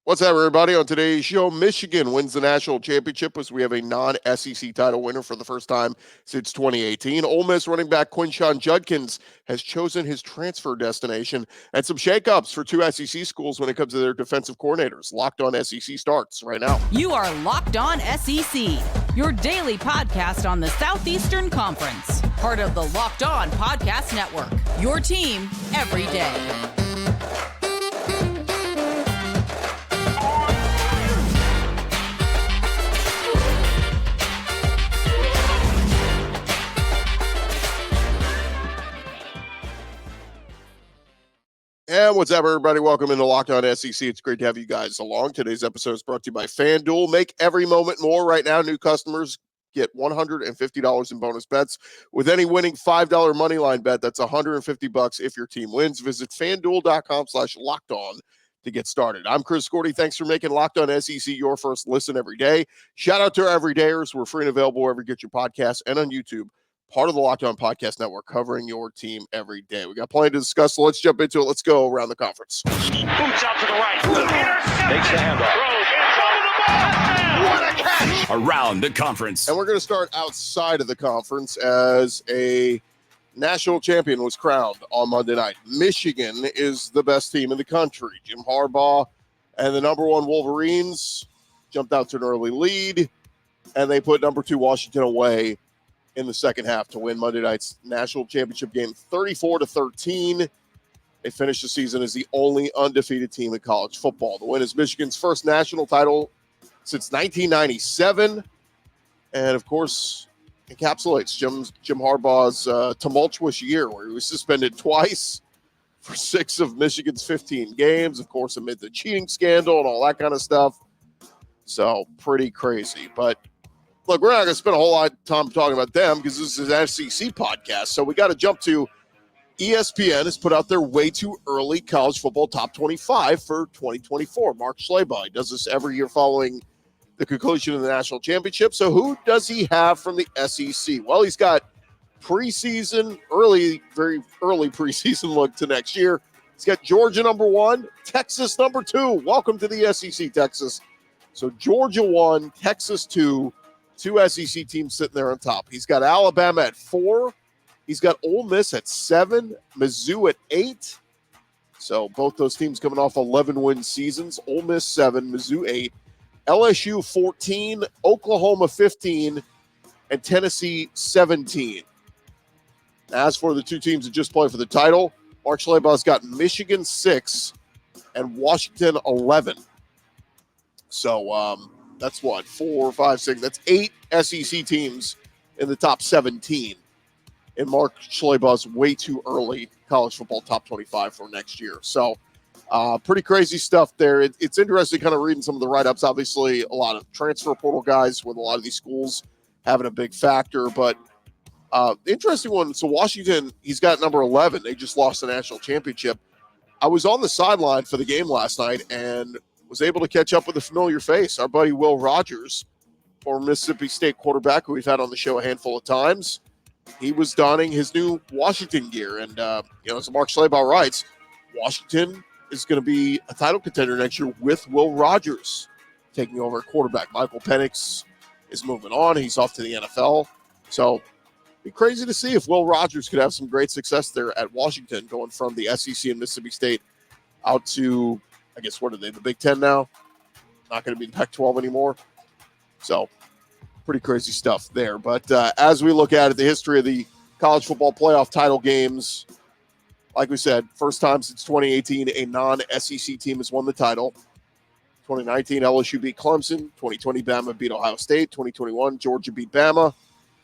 What's up, everybody? On today's show, Michigan wins the national championship as we have a non-SEC title winner for the first time since 2018. Ole Miss running back Quinshon Judkins has chosen his transfer destination, and some shakeups for two SEC schools when it comes to their defensive coordinators. Locked On SEC starts right now. You are Locked On SEC, your daily podcast on the Southeastern Conference. Part of the Locked On Podcast Network, your team every day. And what's up, everybody? Welcome into Locked On SEC. It's great to have you guys along. Today's episode is brought to you by FanDuel. Make every moment more. Right now, new customers get $150 in bonus bets with any winning $5 moneyline bet. That's $150 if your team wins. Visit FanDuel.com/LockedOn to get started. I'm Chris Gordy. Thanks for making Locked On SEC your first listen every day. Shout out to our everydayers. We're free and available wherever you get your podcasts and on YouTube. Part of the Locked On Podcast Network, covering your team every day. We got plenty to discuss, so let's jump into it. Let's go around the conference. Boots out to the right. Takes the handoff. What a catch! Around the conference. And we're going to start outside of the conference as a national champion was crowned on Monday night. Michigan is the best team in the country. Jim Harbaugh and the number one Wolverines jumped out to an early lead, and they put number two Washington away in the second half to win Monday night's national championship game 34-13. They finished the season as the only undefeated team in college football. The win is Michigan's first national title since 1997, and of course encapsulates Jim Harbaugh's tumultuous year where he was suspended twice for 6 of Michigan's 15 games, of course amid the cheating scandal and all that kind of stuff. So pretty crazy, but look, we're not going to spend a whole lot of time talking about them because this is an SEC podcast. So we got to jump to ESPN has put out their way too early college football top 25 for 2024. Mark Schlabach does this every year following the conclusion of the national championship. So who does he have from the SEC? Well, he's got preseason, very early preseason look to next year. He's got Georgia number 1, Texas number 2. Welcome to the SEC, Texas. So Georgia 1, Texas 2. Two SEC teams sitting there on top. He's got Alabama at 4. He's got Ole Miss at 7. Mizzou at 8. So both those teams coming off 11-win seasons. Ole Miss 7, Mizzou 8. LSU 14, Oklahoma 15, and Tennessee 17. As for the two teams that just play for the title, Mark Schlabach's got Michigan 6 and Washington 11. So, that's what, 4, 5, 6. That's 8 SEC teams in the top 17 in Mark Schlabach's way too early college football top 25 for next year. So pretty crazy stuff there. It's interesting kind of reading some of the write-ups. Obviously, a lot of transfer portal guys with a lot of these schools having a big factor. But interesting one. So Washington, he's got number 11. They just lost the national championship. I was on the sideline for the game last night and was able to catch up with a familiar face, our buddy Will Rogers, former Mississippi State quarterback who we've had on the show a handful of times. He was donning his new Washington gear. And, as Mark Schlabach writes, Washington is going to be a title contender next year with Will Rogers taking over at quarterback. Michael Penix is moving on. He's off to the NFL. So it'd be crazy to see if Will Rogers could have some great success there at Washington, going from the SEC and Mississippi State out to, I guess, what are they, the Big Ten now? Not going to be the Pac-12 anymore. So, pretty crazy stuff there. But as we look at it, the history of the college football playoff title games, like we said, first time since 2018, a non-SEC team has won the title. 2019, LSU beat Clemson. 2020, Bama beat Ohio State. 2021, Georgia beat Bama.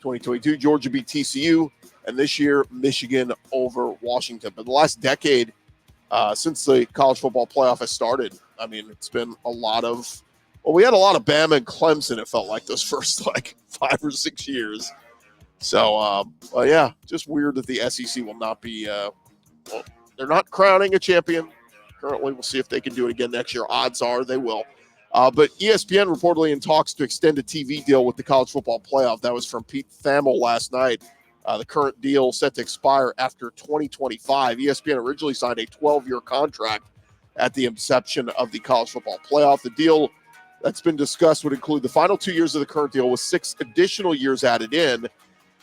2022, Georgia beat TCU. And this year, Michigan over Washington. But the last decade, since the college football playoff has started, I mean, it's been a lot of, we had a lot of Bama and Clemson, it felt like, those first, 5 or 6 years. So, yeah, just weird that the SEC will not be, they're not crowning a champion. Currently, we'll see if they can do it again next year. Odds are they will. But ESPN reportedly in talks to extend a TV deal with the college football playoff. That was from Pete Thamel last night. The current deal set to expire after 2025. ESPN originally signed a 12-year contract at the inception of the college football playoff. The deal that's been discussed would include the final 2 years of the current deal with 6 additional years added in.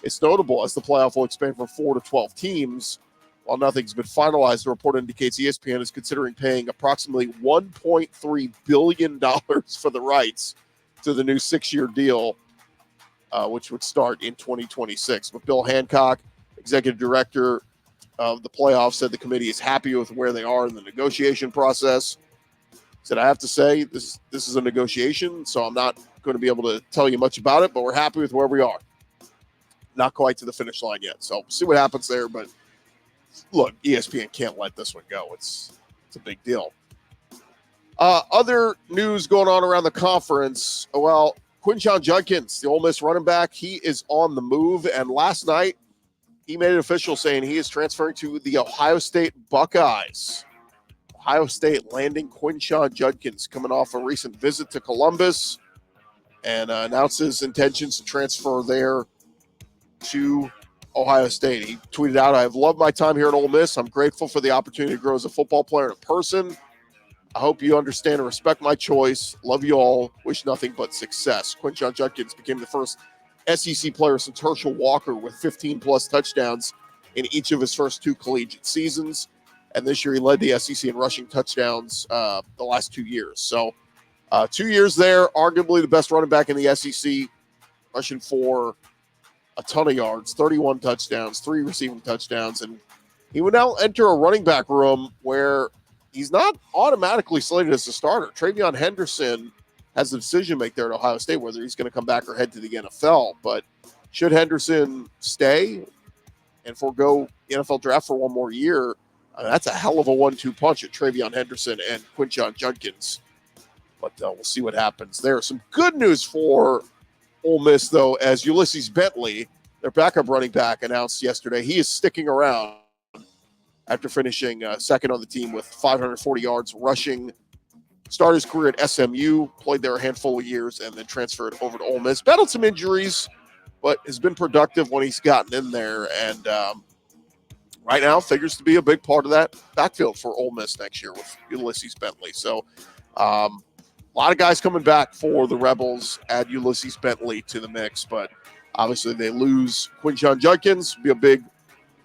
It's notable as the playoff will expand from 4 to 12 teams. While nothing's been finalized, the report indicates ESPN is considering paying approximately $1.3 billion for the rights to the new 6-year deal, which would start in 2026. But Bill Hancock, executive director of the playoffs, said the committee is happy with where they are in the negotiation process. Said, I have to say, this is a negotiation, so I'm not going to be able to tell you much about it, but we're happy with where we are. Not quite to the finish line yet, so we'll see what happens there. But look, ESPN can't let this one go. It's a big deal. Other news going on around the conference. Well, Quinshon Judkins, the Ole Miss running back, he is on the move. And last night, he made it official saying he is transferring to the Ohio State Buckeyes. Ohio State landing Quinshon Judkins, coming off a recent visit to Columbus, and announced his intentions to transfer there to Ohio State. He tweeted out, I have loved my time here at Ole Miss. I'm grateful for the opportunity to grow as a football player and a person. I hope you understand and respect my choice. Love you all. Wish nothing but success. Quinshon Judkins became the first SEC player since Herschel Walker with 15-plus touchdowns in each of his first 2 collegiate seasons. And this year he led the SEC in rushing touchdowns the last 2 years. So 2 years there, arguably the best running back in the SEC, rushing for a ton of yards, 31 touchdowns, 3 receiving touchdowns. And he would now enter a running back room where he's not automatically slated as a starter. Travion Henderson has the decision to make there at Ohio State, whether he's going to come back or head to the NFL. But should Henderson stay and forego the NFL draft for one more year, that's a hell of a 1-2 punch at Travion Henderson and Quinshon Judkins. But we'll see what happens there. Some good news for Ole Miss, though, as Ulysses Bentley, their backup running back, announced yesterday he is sticking around after finishing second on the team with 540 yards rushing. Started his career at SMU, played there a handful of years, and then transferred over to Ole Miss. Battled some injuries, but has been productive when he's gotten in there. And right now figures to be a big part of that backfield for Ole Miss next year with Ulysses Bentley. So a lot of guys coming back for the Rebels. Add Ulysses Bentley to the mix, but obviously they lose Quinshon Judkins. Be a big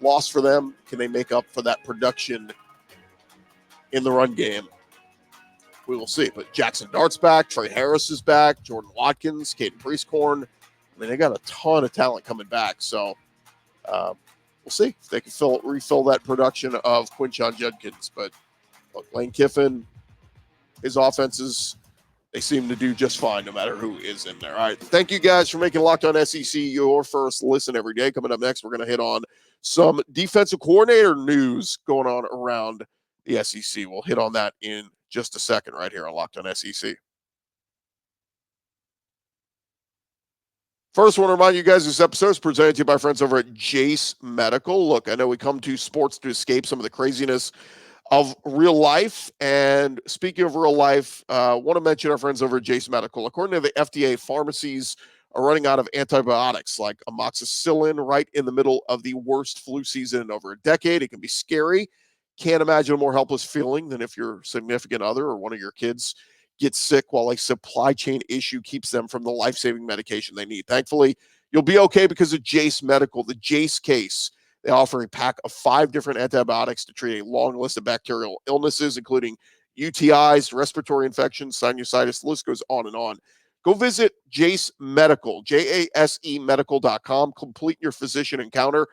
loss for them. Can they make up for that production in the run game? We will see. But Jackson Dart's back. Trey Harris is back. Jordan Watkins, Caden Priestcorn. I mean, they got a ton of talent coming back. So we'll see if they can refill that production of Quinshon Judkins. But look, Lane Kiffin, his offenses, they seem to do just fine no matter who is in there. All right. Thank you guys for making Locked On SEC your first listen every day. Coming up next, we're going to hit on some defensive coordinator news going on around the SEC. We'll hit on that in just a second right here on Locked On SEC. First, I want to remind you guys this episode is presented to you by friends over at Jase Medical. Look, I know we come to sports to escape some of the craziness of real life. And speaking of real life, I want to mention our friends over at Jase Medical. According to the FDA, pharmacies are running out of antibiotics like amoxicillin right in the middle of the worst flu season in over a decade. It can be scary. Can't imagine a more helpless feeling than if your significant other or one of your kids gets sick while a supply chain issue keeps them from the life-saving medication they need. Thankfully, you'll be okay because of Jase Medical, the Jase case. They offer a pack of 5 different antibiotics to treat a long list of bacterial illnesses, including UTIs, respiratory infections, sinusitis. The list goes on and on. Go visit Jase Medical, JASE medical.com. Complete your physician encounter.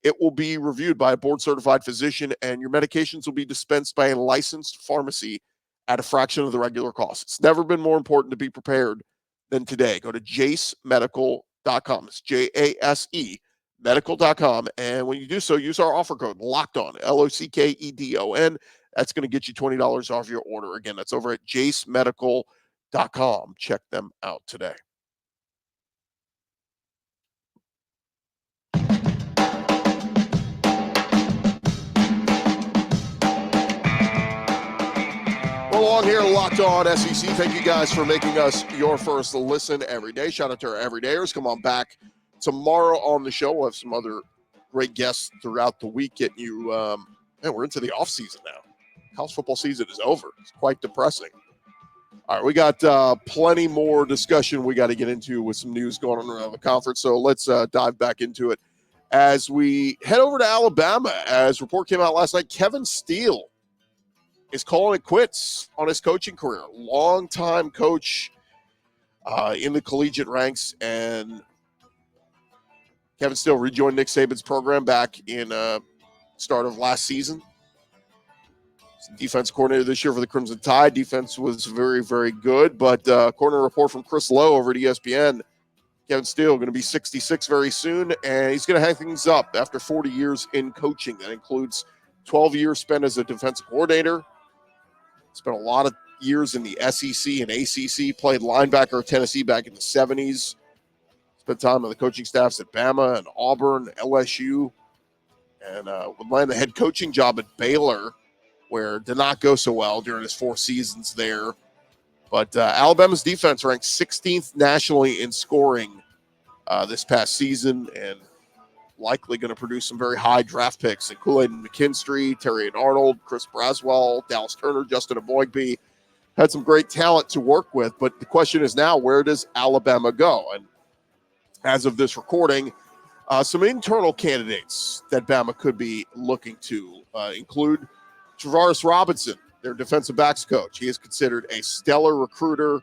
It will be reviewed by a board-certified physician, and your medications will be dispensed by a licensed pharmacy at a fraction of the regular cost. It's never been more important to be prepared than today. Go to jasemedical.com. It's JASE medical.com. And when you do so, use our offer code LOCKEDON, LOCKEDON. That's going to get you $20 off your order. Again, that's over at jasemedical.com. Check them out today. Along here, Locked On SEC. Thank you guys for making us your first listen every day. Shout out to our everydayers. Come on back tomorrow on the show. We'll have some other great guests throughout the week. Getting you, we're into the off season now. college football season is over. It's quite depressing. All right, we got plenty more discussion we got to get into with some news going on around the conference. So let's dive back into it as we head over to Alabama. As report came out last night, Kevin Steele is calling it quits on his coaching career. Longtime coach in the collegiate ranks, and Kevin Steele rejoined Nick Saban's program back in start of last season. Defense coordinator this year for the Crimson Tide. Defense was very, very good, but according to a report from Chris Lowe over at ESPN, Kevin Steele going to be 66 very soon, and he's going to hang things up after 40 years in coaching. That includes 12 years spent as a defensive coordinator. Spent a lot of years in the SEC and ACC, played linebacker at Tennessee back in the 70s. Spent time on the coaching staffs at Bama and Auburn, LSU, and landed the head coaching job at Baylor, where did not go so well during his 4 seasons there. But Alabama's defense ranked 16th nationally in scoring this past season, and likely going to produce some very high draft picks. And Kool-Aid and McKinstry, Terry and Arnold, Chris Braswell, Dallas Turner, Justin Aboigbe had some great talent to work with. But the question is now, where does Alabama go? And as of this recording, some internal candidates that Bama could be looking to include Travaris Robinson, their defensive backs coach. He is considered a stellar recruiter,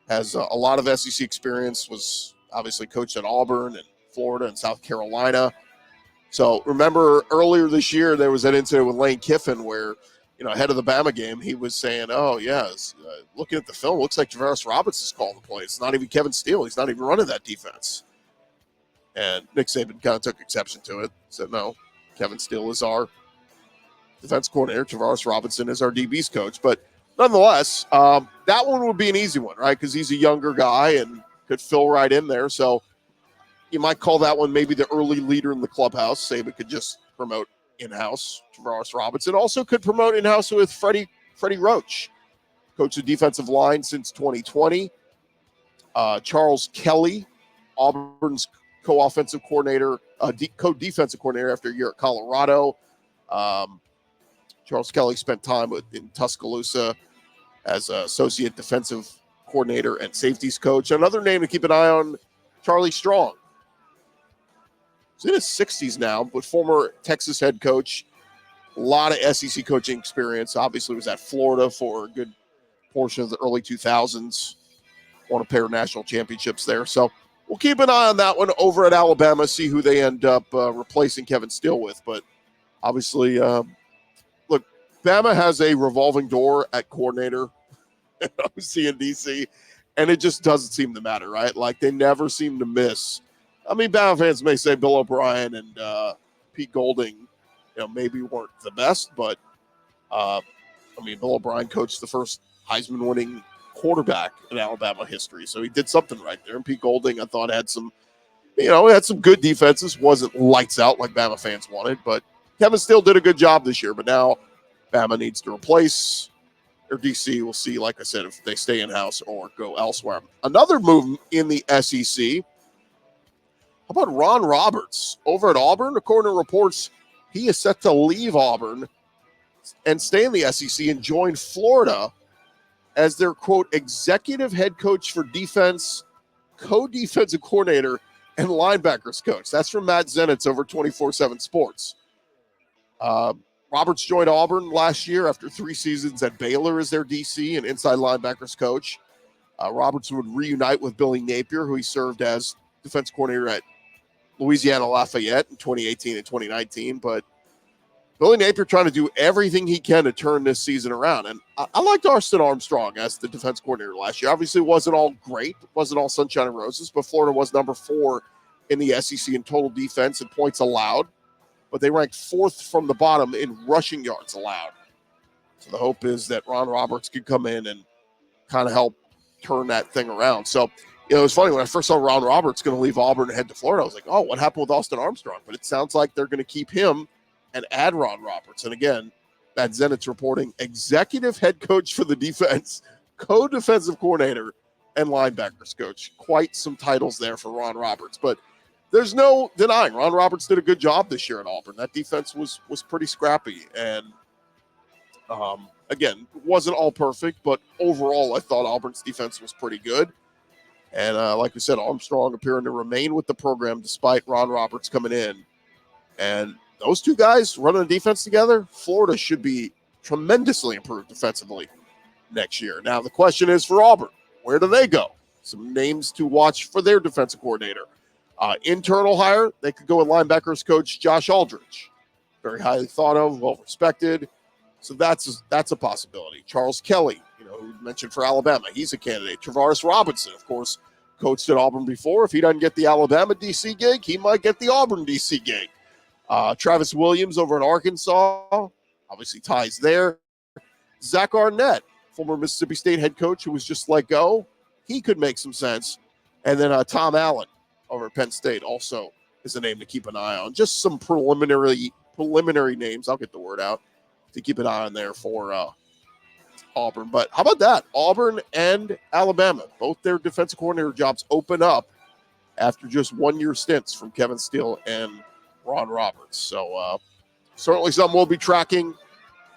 has a lot of SEC experience, was obviously coached at Auburn and Florida and South Carolina. So remember earlier this year, there was that incident with Lane Kiffin where, ahead of the Bama game, he was saying, looking at the film, looks like Travaris Robinson's calling the play. It's not even Kevin Steele. He's not even running that defense. And Nick Saban kind of took exception to it. Said, no, Kevin Steele is our defense coordinator. Travaris Robinson is our DB's coach. But nonetheless, that one would be an easy one, right? Because he's a younger guy and could fill right in there. So you might call that one maybe the early leader in the clubhouse. Saban could just promote in-house. Travaris Robinson also could promote in-house with Freddie Roach, coach of defensive line since 2020. Charles Kelly, Auburn's co-offensive coordinator, co-defensive coordinator after a year at Colorado. Charles Kelly spent time in Tuscaloosa as associate defensive coordinator and safeties coach. Another name to keep an eye on, Charlie Strong. He's in his 60s now, but former Texas head coach. A lot of SEC coaching experience. Obviously was at Florida for a good portion of the early 2000s. Won a pair of national championships there. So we'll keep an eye on that one over at Alabama, see who they end up replacing Kevin Steele with. But obviously, look, Bama has a revolving door at coordinator at OC and DC, and it just doesn't seem to matter, right? Like, they never seem to miss. I mean, Bama fans may say Bill O'Brien and Pete Golding, maybe weren't the best, but, Bill O'Brien coached the first Heisman-winning quarterback in Alabama history, so he did something right there. And Pete Golding, I thought, had some, had some good defenses. Wasn't lights out like Bama fans wanted, but Kevin Steele did a good job this year. But now Bama needs to replace their DC. We'll see, like I said, if they stay in-house or go elsewhere. Another move in the SEC. How about Ron Roberts over at Auburn? According to reports, he is set to leave Auburn and stay in the SEC and join Florida as their, quote, executive head coach for defense, co-defensive coordinator, and linebackers coach. That's from Matt Zenitz over 24/7 Sports. Roberts joined Auburn last year after 3 seasons at Baylor as their DC and inside linebackers coach. Roberts would reunite with Billy Napier, who he served as defense coordinator at Louisiana Lafayette in 2018 and 2019. But Billy Napier trying to do everything he can to turn this season around. And I liked Austin Armstrong as the defense coordinator last year. Obviously, it wasn't all great. It wasn't all sunshine and roses, but Florida was number 4 in the SEC in total defense and points allowed. But they ranked 4th from the bottom in rushing yards allowed. So the hope is that Ron Roberts could come in and kind of help turn that thing around. So, it was funny when I first saw Ron Roberts going to leave Auburn and head to Florida. I was like, oh, what happened with Austin Armstrong? But it sounds like they're going to keep him and add Ron Roberts. And again, Matt Zenitz reporting executive head coach for the defense, co-defensive coordinator, and linebackers coach. Quite some titles there for Ron Roberts. But there's no denying Ron Roberts did a good job this year at Auburn. That defense was pretty scrappy. And Again, wasn't all perfect, but overall, I thought Auburn's defense was pretty good. And like we said, Armstrong appearing to remain with the program despite Ron Roberts coming in. And those two guys running the defense together, Florida should be tremendously improved defensively next year. Now, the question is for Auburn, where do they go? Some names to watch for their defensive coordinator. Internal hire, they could go with linebackers coach Josh Aldridge. Very highly thought of, well-respected. So that's a possibility. Charles Kelly, who mentioned for Alabama, he's a candidate. Travaris Robinson, of course, coached at Auburn before. If he doesn't get the Alabama DC gig, he might get the Auburn DC gig. Travis Williams over in Arkansas, obviously ties there. Zach Arnett, former Mississippi State head coach who was just let go, he could make some sense. And then Tom Allen over at Penn State also is a name to keep an eye on. Just some preliminary names, I'll get the word out, to keep an eye on there for Auburn. But how about that? Auburn and Alabama, both their defensive coordinator jobs open up after just 1 year stints from Kevin Steele and Ron Roberts. So certainly something we'll be tracking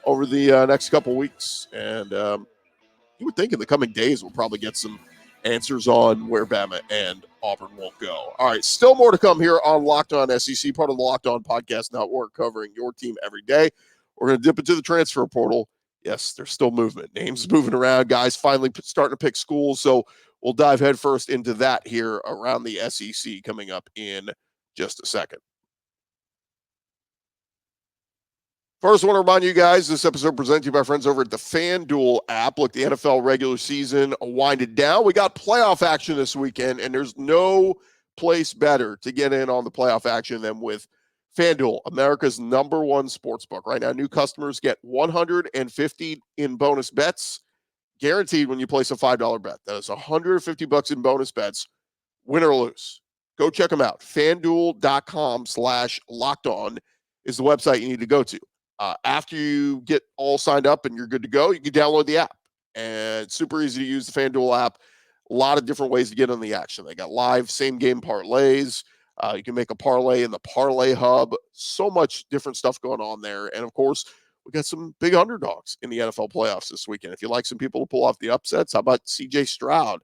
over the next couple weeks. And you would think in the coming days we'll probably get some answers on where Bama and Auburn will go. All right, still more to come here on Locked On SEC, part of the Locked On Podcast Network, covering your team every day. We're going to dip into the transfer portal. Yes, there's still movement. Names moving around. Guys finally starting to pick schools. So we'll dive headfirst into that here around the SEC coming up in just a second. First, I want to remind you guys, this episode presented to you by friends over at the FanDuel app. Look, the NFL regular season winded down. We got playoff action this weekend, and there's no place better to get in on the playoff action than with FanDuel, America's number one sportsbook. Right now, new customers get $150 in bonus bets, guaranteed when you place a $5 bet. That is $150 in bonus bets, win or lose. Go check them out. FanDuel.com/lockedon is the website you need to go to. After you get all signed up and you're good to go, you can download the app. And it's super easy to use the FanDuel app. A lot of different ways to get on the action. They got live same-game parlays. You can make a parlay in the Parlay Hub. So much different stuff going on there. And, of course, we got some big underdogs in the NFL playoffs this weekend. If you like some people to pull off the upsets, how about C.J. Stroud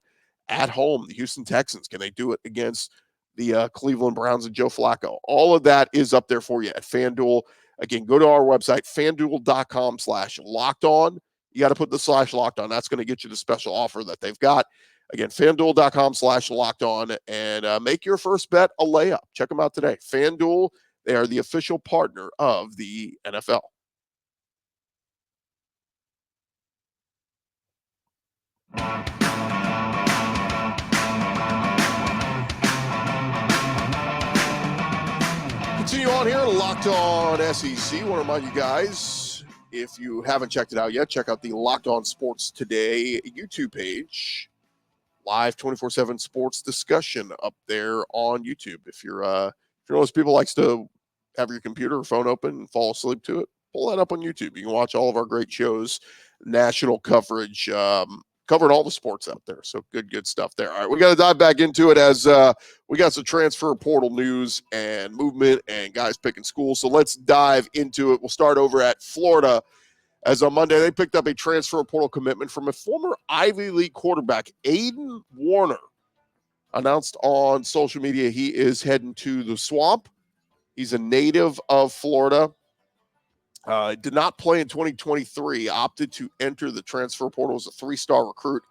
at home, the Houston Texans? Can they do it against the Cleveland Browns and Joe Flacco? All of that is up there for you at FanDuel. Again, go to our website, FanDuel.com/lockedon. You got to put the /lockedon. That's going to get you the special offer that they've got. Again, FanDuel.com/lockedon, and make your first bet a layup. Check them out today. FanDuel, they are the official partner of the NFL. Continue on here, Locked On SEC. I want to remind you guys, if you haven't checked it out yet, check out the Locked On Sports Today YouTube page. Live 24/7 sports discussion up there on YouTube. If you're one of those people who likes to have your computer or phone open and fall asleep to it, pull that up on YouTube. You can watch all of our great shows, national coverage, covering all the sports out there. So good stuff there. All right, we got to dive back into it as we got some transfer portal news and movement and guys picking schools. So let's dive into it. We'll start over at Florida. As on Monday, they picked up a transfer portal commitment from a former Ivy League quarterback, Aiden Warner. Announced on social media he is heading to the Swamp. He's a native of Florida. Did not play in 2023, opted to enter the transfer portal as a 3-star recruit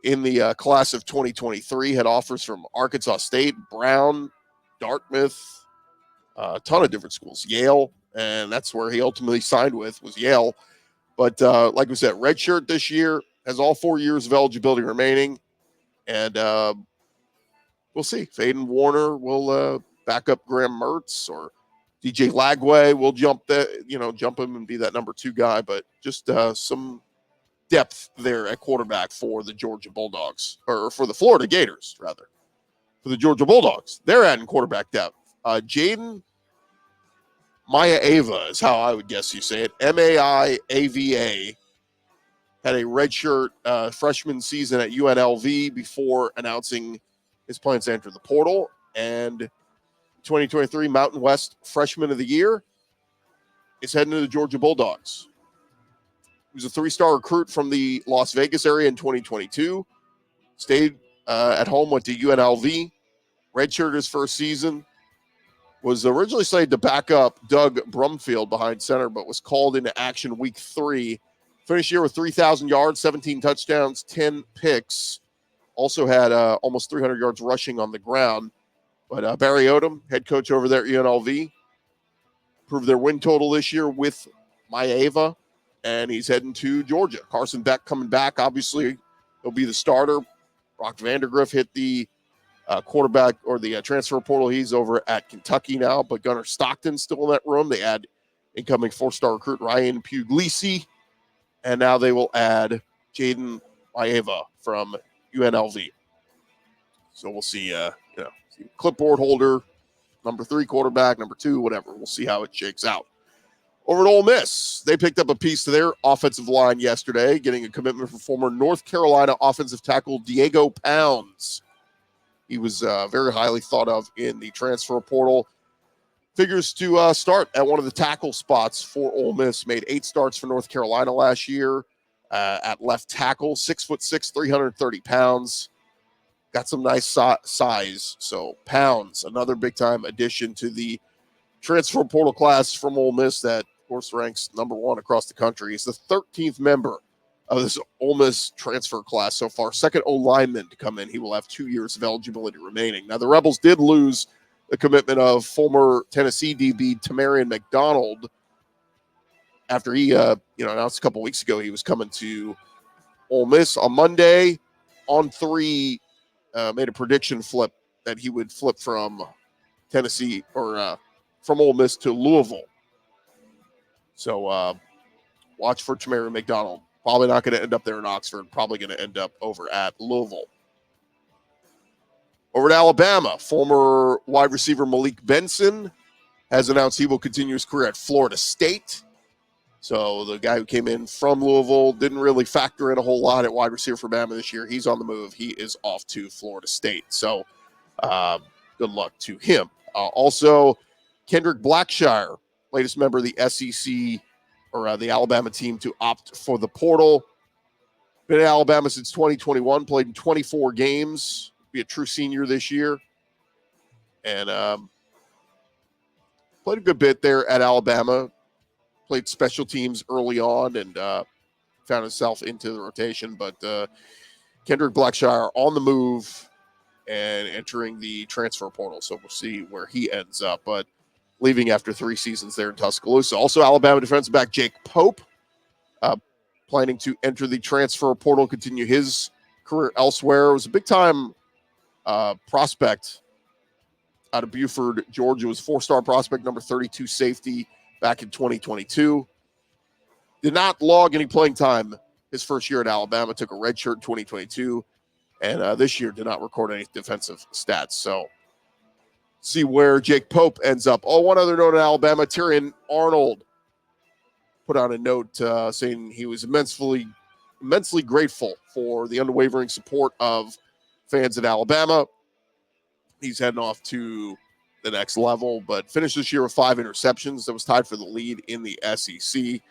in the class of 2023. Had offers from Arkansas State, Brown, Dartmouth, a ton of different schools, Yale, and that's where he ultimately signed with, was Yale. But like we said, redshirt this year, has all 4 years of eligibility remaining. And we'll see if Aiden Warner will back up Graham Mertz, or DJ Lagway will jump him and be that number 2 guy. But just some depth there at quarterback for the Georgia Bulldogs, or for the Florida Gators, rather. For the Georgia Bulldogs, they're adding quarterback depth. Jaden Maiava is how I would guess you say it. Maiava had a redshirt freshman season at UNLV before announcing his plans to enter the portal. And 2023 Mountain West Freshman of the Year is heading to the Georgia Bulldogs. He was a 3-star recruit from the Las Vegas area in 2022. Stayed at home, went to UNLV. Redshirted his first season. Was originally slated to back up Doug Brumfield behind center, but was called into action week 3. Finished the year with 3,000 yards, 17 touchdowns, 10 picks. Also had almost 300 yards rushing on the ground. But Barry Odom, head coach over there at UNLV, proved their win total this year with Maeva, and he's heading to Georgia. Carson Beck coming back. Obviously, he'll be the starter. Brock Vandegrift hit the quarterback or the transfer portal. He's over at Kentucky now, but Gunnar Stockton's still in that room. They add incoming 4-star recruit Ryan Puglisi, and now they will add Jaden Maeva from UNLV. So we'll see, clipboard holder, number 3 quarterback, number 2, whatever. We'll see how it shakes out. Over at Ole Miss, they picked up a piece to their offensive line yesterday, getting a commitment from former North Carolina offensive tackle Diego Pounds. He was very highly thought of in the transfer portal. Figures to start at one of the tackle spots for Ole Miss. Made 8 starts for North Carolina last year at left tackle. 6'6", 330 pounds. Got some nice size. So Pounds, another big-time addition to the transfer portal class from Ole Miss that, of course, ranks number 1 across the country. He's the 13th member of this Ole Miss transfer class so far. Second O-lineman to come in. He will have 2 years of eligibility remaining. Now, the Rebels did lose the commitment of former Tennessee DB Tamarian McDonald after he announced a couple weeks ago he was coming to Ole Miss on Monday. On 3, made a prediction flip that he would flip from Tennessee or from Ole Miss to Louisville. So watch for Tamarian McDonald. Probably not going to end up there in Oxford. Probably going to end up over at Louisville. Over to Alabama, former wide receiver Malik Benson has announced he will continue his career at Florida State. So the guy who came in from Louisville didn't really factor in a whole lot at wide receiver for Bama this year. He's on the move. He is off to Florida State. So good luck to him. Also, Kendrick Blackshire, latest member of the SEC or the Alabama team to opt for the portal. Been at Alabama since 2021, played in 24 games. Be a true senior this year. And played a good bit there at Alabama. Played special teams early on and found himself into the rotation. But Kendrick Blackshire on the move and entering the transfer portal. So we'll see where he ends up. But leaving after 3 seasons there in Tuscaloosa. Also, Alabama defensive back Jake Pope planning to enter the transfer portal, continue his career elsewhere. It was a big-time prospect out of Buford, Georgia. It was 4-star prospect, number 32 safety back in 2022. Did not log any playing time his first year at Alabama. Took a red shirt in 2022. And this year did not record any defensive stats. So see where Jake Pope ends up. Oh, one other note in Alabama, Tyrion Arnold put on a note saying he was immensely grateful for the unwavering support of fans at Alabama. He's heading off to the next level, but finished this year with 5 interceptions. That was tied for the lead in the SEC.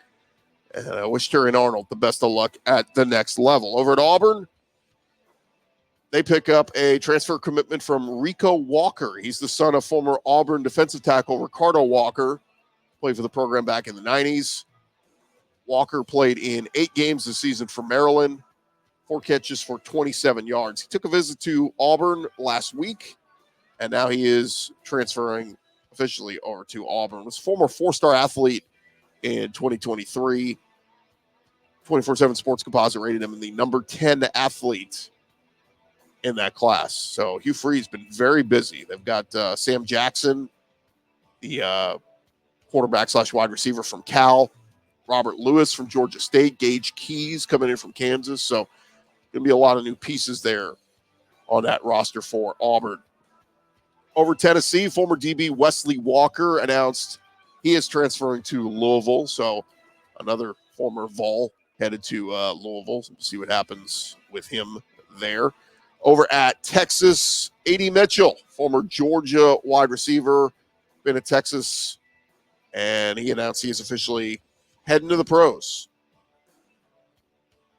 And I wish Tyrion Arnold the best of luck at the next level. Over at Auburn, they pick up a transfer commitment from Rico Walker. He's the son of former Auburn defensive tackle Ricardo Walker. Played for the program back in the 90s. Walker played in 8 games this season for Maryland. 4 catches for 27 yards. He took a visit to Auburn last week, and now he is transferring officially over to Auburn. Was a former 4-star athlete in 2023. 24/7 Sports Composite rated him in the number 10 athlete in that class. So Hugh Free's been very busy. They've got Sam Jackson, the quarterback / wide receiver from Cal, Robert Lewis from Georgia State, Gage Keys coming in from Kansas. So going to be a lot of new pieces there on that roster for Auburn. Over Tennessee, former DB Wesley Walker announced he is transferring to Louisville. So another former Vol headed to Louisville. So we'll see what happens with him there. Over at Texas, A.D. Mitchell, former Georgia wide receiver, been at Texas, and he announced he is officially heading to the pros.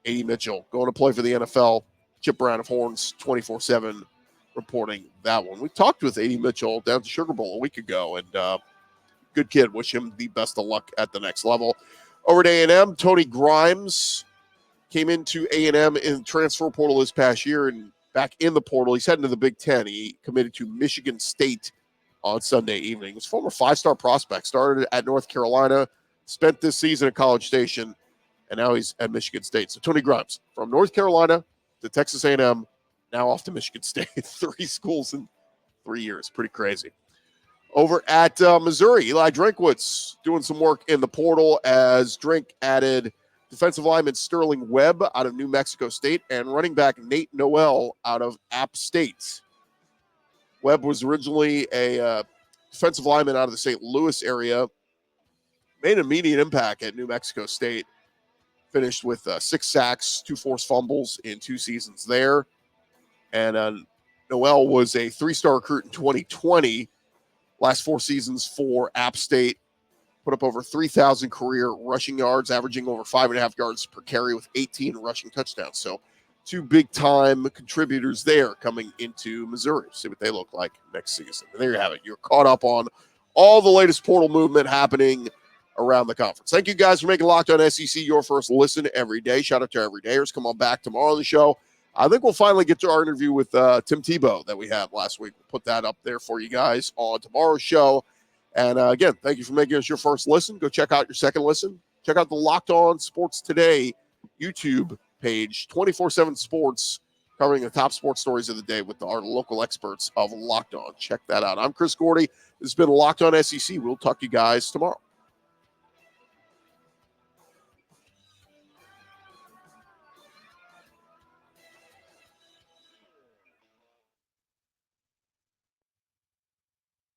A.D. Mitchell going to play for the NFL. Chip Brown of Horns 24/7 reporting that one. We talked with A.D. Mitchell down at the Sugar Bowl a week ago, and good kid. Wish him the best of luck at the next level. Over at A&M, Tony Grimes came into A&M in transfer portal this past year and back in the portal. He's heading to the Big Ten. He committed to Michigan State on Sunday evening. He's a former five-star prospect, started at North Carolina, spent this season at College Station, and now he's at Michigan State. So Tony Grimes from North Carolina to Texas A&M, now off to Michigan State. 3 schools in 3 years. Pretty crazy. Over at Missouri, Eli Drinkwitz doing some work in the portal as Drink added defensive lineman Sterling Webb out of New Mexico State and running back Nate Noel out of App State. Webb was originally a defensive lineman out of the St. Louis area, made an immediate impact at New Mexico State, finished with 6 sacks, 2 forced fumbles in 2 seasons there. And Noel was a 3-star recruit in 2020. Last 4 seasons for App State, put up over 3,000 career rushing yards, averaging over 5.5 yards per carry with 18 rushing touchdowns. So 2 big-time contributors there coming into Missouri. See what they look like next season. And there you have it. You're caught up on all the latest portal movement happening around the conference. Thank you guys for making Locked On SEC your first listen every day. Shout out to everydayers. Come on back tomorrow on the show. I think we'll finally get to our interview with Tim Tebow that we had last week. We'll put that up there for you guys on tomorrow's show. And again, thank you for making us your first listen. Go check out your second listen. Check out the Locked On Sports Today YouTube page, 24/7 Sports, covering the top sports stories of the day with our local experts of Locked On. Check that out. I'm Chris Gordy. This has been Locked On SEC. We'll talk to you guys tomorrow.